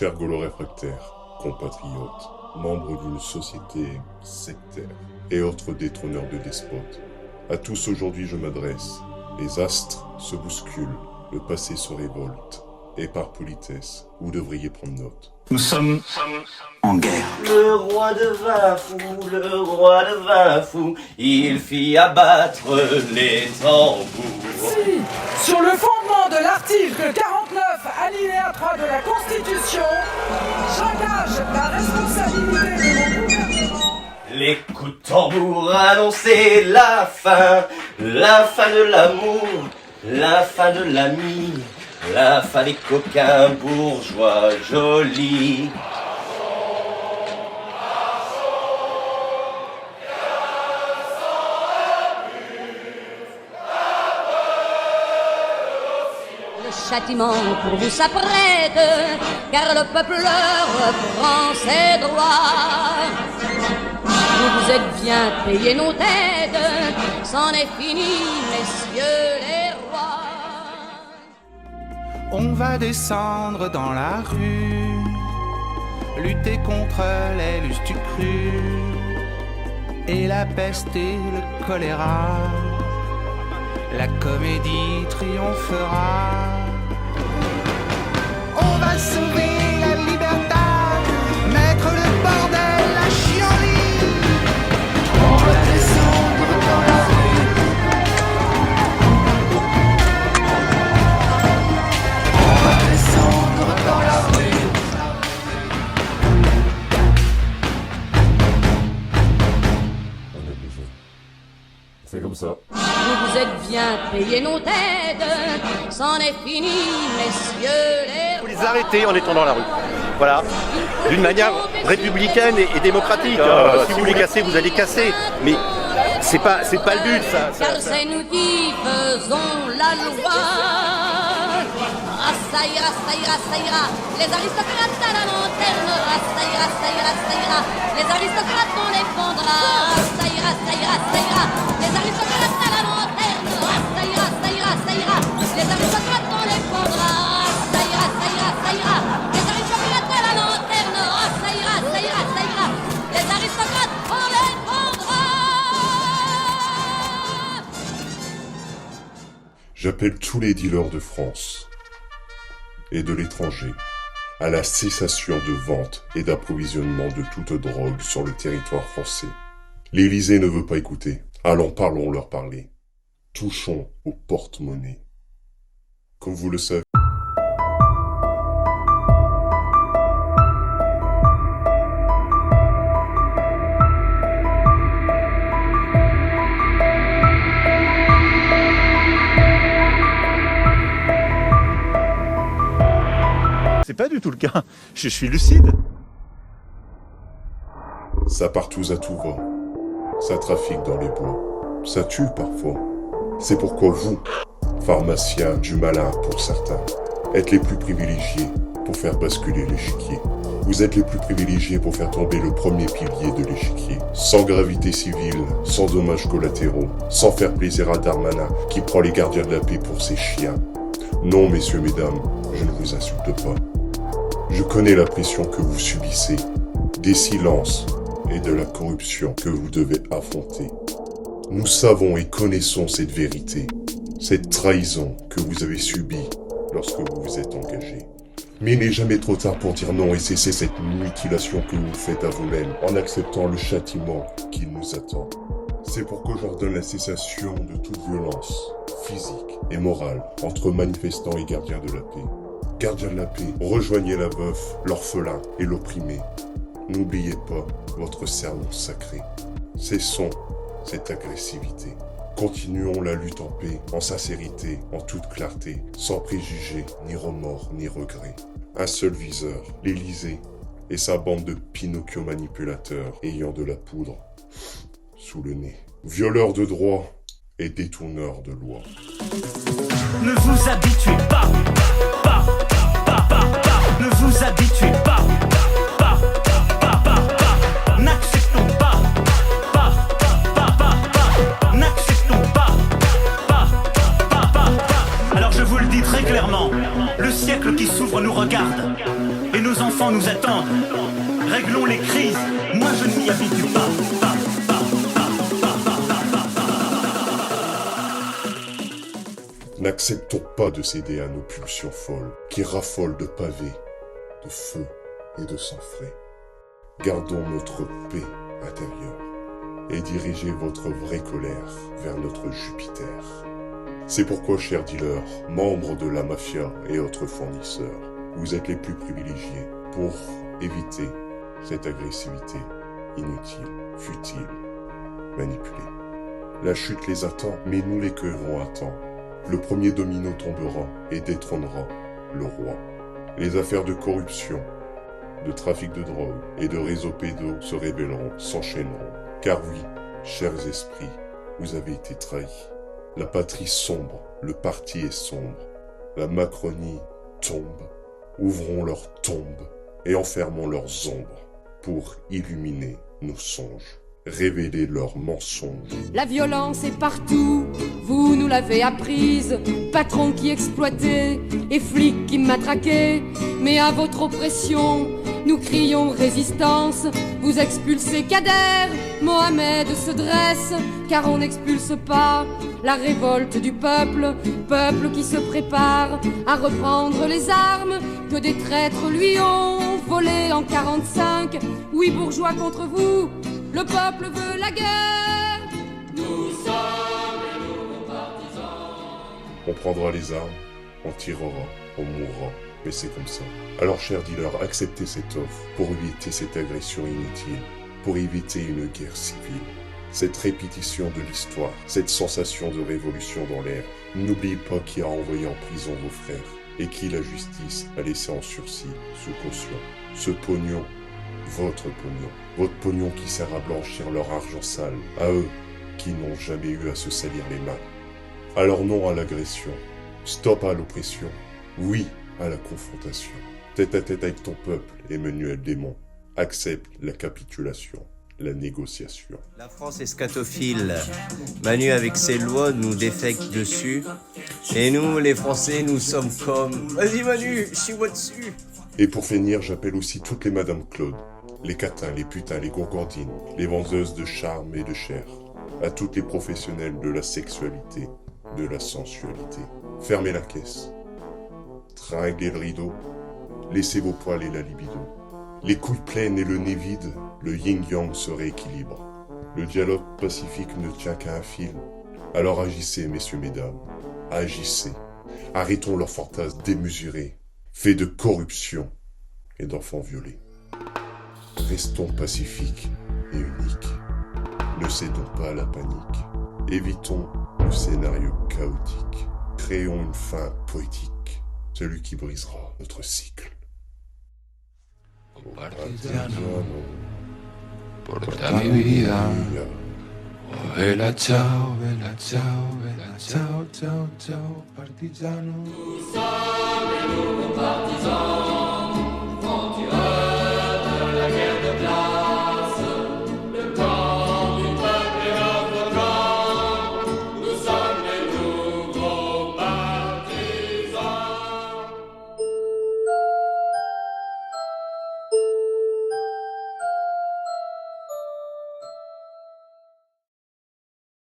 Chers gaulo-réfractaires, compatriotes, membres d'une société sectaire et autres détrôneurs de despotes, à tous aujourd'hui je m'adresse. Les astres se bousculent, le passé se révolte, et par politesse, vous devriez prendre note. Nous sommes en guerre. Le roi devint fou, le roi devint fou, il fit abattre les tambours. Si, sur le fondement de l'article 49, alinéa 3 de la Constitution, j'engage la responsabilité de mon gouvernement. Les coups de tambour annonçaient la fin de l'amour, la fin de l'ami, la fin des coquins bourgeois jolis. Le châtiment pour vous s'apprête, car le peuple leur prend ses droits. Vous vous êtes bien payé nos têtes, c'en est fini, messieurs les rois. On va descendre dans la rue, lutter contre les lustucrus et la peste et le choléra. La comédie triomphera. On va sauver la liberté, mettre le bordel à chienlit. On va descendre dans la rue. On va descendre dans la rue. On a besoin. C'est comme ça. Vous vous êtes bien payé nos têtes, c'en est fini, messieurs les Il faut les arrêter en étant dans la rue. Voilà, d'une manière républicaine et démocratique. Si vous voulez casser, vous allez casser. Mais c'est pas le but, ça. Car c'est nous qui faisons la loi. Ah, ça ira, ça ira, ça ira. Les aristocrates à la lanterne. Ah, ça ira, ça ira, ça ira. Les aristocrates on les fondra. Ah, ça ira, ça ira, ça ira. Les aristocrates à la lanterne. Ah, ça ira, ça ira, ça ira. Les aristocrates on les fondra. Ah, ça ira, ça ira, ça ira. Les aristocrates à la lanterne. Ah, ça ira, ça ira, ça ira. Les aristocrates on les fondra. J'appelle tous les dealers de France et de l'étranger à la cessation de vente et d'approvisionnement de toute drogue sur le territoire français. L'Élysée ne veut pas écouter. Allons, parlons leur parler. Touchons au porte-monnaie. Comme vous le savez, C'est pas du tout le cas. Je suis lucide. ça part tous à tout va. Ça trafique dans les bois. Ça tue parfois. C'est pourquoi vous, pharmaciens du malin pour certains, êtes les plus privilégiés pour faire basculer l'échiquier. Vous êtes les plus privilégiés pour faire tomber le premier pilier de l'échiquier. Sans gravité civile, sans dommages collatéraux, sans faire plaisir à Darmanin qui prend les gardiens de la paix pour ses chiens. Non, messieurs, mesdames, je ne vous insulte pas. Je connais la pression que vous subissez, des silences et de la corruption que vous devez affronter. Nous savons et connaissons cette vérité, cette trahison que vous avez subie lorsque vous vous êtes engagé. Mais il n'est jamais trop tard pour dire non et cesser cette mutilation que vous faites à vous-même en acceptant le châtiment qui nous attend. C'est pourquoi j'ordonne la cessation de toute violence physique et morale entre manifestants et gardiens de la paix. Gardiens de la paix, rejoignez la veuve, l'orphelin et l'opprimé. N'oubliez pas votre serment sacré. Cessons cette agressivité. Continuons la lutte en paix, en sincérité, en toute clarté, sans préjugés, ni remords, ni regrets. Un seul viseur, l'Élysée, et sa bande de Pinocchio manipulateurs ayant de la poudre sous le nez. Violeurs de droit et détourneurs de loi. Ne vous habituez pas. Ne vous habituez pas. N'acceptons pas. N'acceptons pas. Alors je vous le dis très clairement, le siècle qui s'ouvre nous regarde, et nos enfants nous attendre. Réglons les crises, moi je ne m'y habitue pas. N'acceptons pas de céder à nos pulsions folles, qui raffolent de pavés, de feu et de sang frais. Gardons notre paix intérieure et dirigez votre vraie colère vers notre Jupiter. C'est pourquoi, chers dealers, membres de la mafia et autres fournisseurs, vous êtes les plus privilégiés pour éviter cette agressivité inutile, futile, manipulée. La chute les attend, mais nous les cueillerons à temps. Le premier domino tombera et détrônera le roi. Les affaires de corruption, de trafic de drogue et de réseaux pédos se révéleront, s'enchaîneront. Car oui, chers esprits, vous avez été trahis. La patrie sombre, le parti est sombre. La Macronie tombe. Ouvrons leurs tombes et enfermons leurs ombres pour illuminer nos songes. Révéler leurs mensonges. La violence est partout, vous nous l'avez apprise. Patrons qui exploitaient et flics qui matraquaient. Mais à votre oppression, nous crions résistance. Vous expulsez Kader, Mohamed se dresse. Car on n'expulse pas la révolte du peuple. Peuple qui se prépare à reprendre les armes que des traîtres lui ont volées en 45. Oui, bourgeois contre vous, le peuple veut la guerre. Nous sommes nos partisans. On prendra les armes, on tirera, on mourra. Mais c'est comme ça. Alors, chers dealers, acceptez cette offre pour éviter cette agression inutile, pour éviter une guerre civile. Cette répétition de l'histoire, cette sensation de révolution dans l'air. N'oubliez pas qui a envoyé en prison vos frères et qui la justice a laissé en sursis, sous caution. Ce pognon, votre pognon qui sert à blanchir leur argent sale, à eux qui n'ont jamais eu à se salir les mains. Alors non à l'agression, stop à l'oppression, oui à la confrontation. Tête à tête avec ton peuple, Emmanuel Démon, accepte la capitulation, la négociation. La France est scatophile. Manu avec ses lois nous défecte dessus. Et nous, les Français, nous sommes comme... Vas-y Manu, chie-moi dessus. Et pour finir, j'appelle aussi toutes les Madame Claude, les catins, les putains, les gourgandines, les vendeuses de charme et de chair, à toutes les professionnels de la sexualité, de la sensualité. Fermez la caisse. Tringlez le rideau. Laissez vos poils et la libido. Les couilles pleines et le nez vide, le yin-yang se rééquilibre. Le dialogue pacifique ne tient qu'à un fil. Alors agissez, messieurs, mesdames. Agissez. Arrêtons leurs fantasmes démesurés, faits de corruption et d'enfants violés. Restons pacifiques et uniques. Ne cédons pas à la panique. Évitons le scénario chaotique. Créons une fin poétique. Celui qui brisera notre cycle. Partigiano, porta mi vida. Oh, vela ciao, vela ciao, vela ciao, ciao, ciao, partigiano. Nous sommes les nouveaux partisans.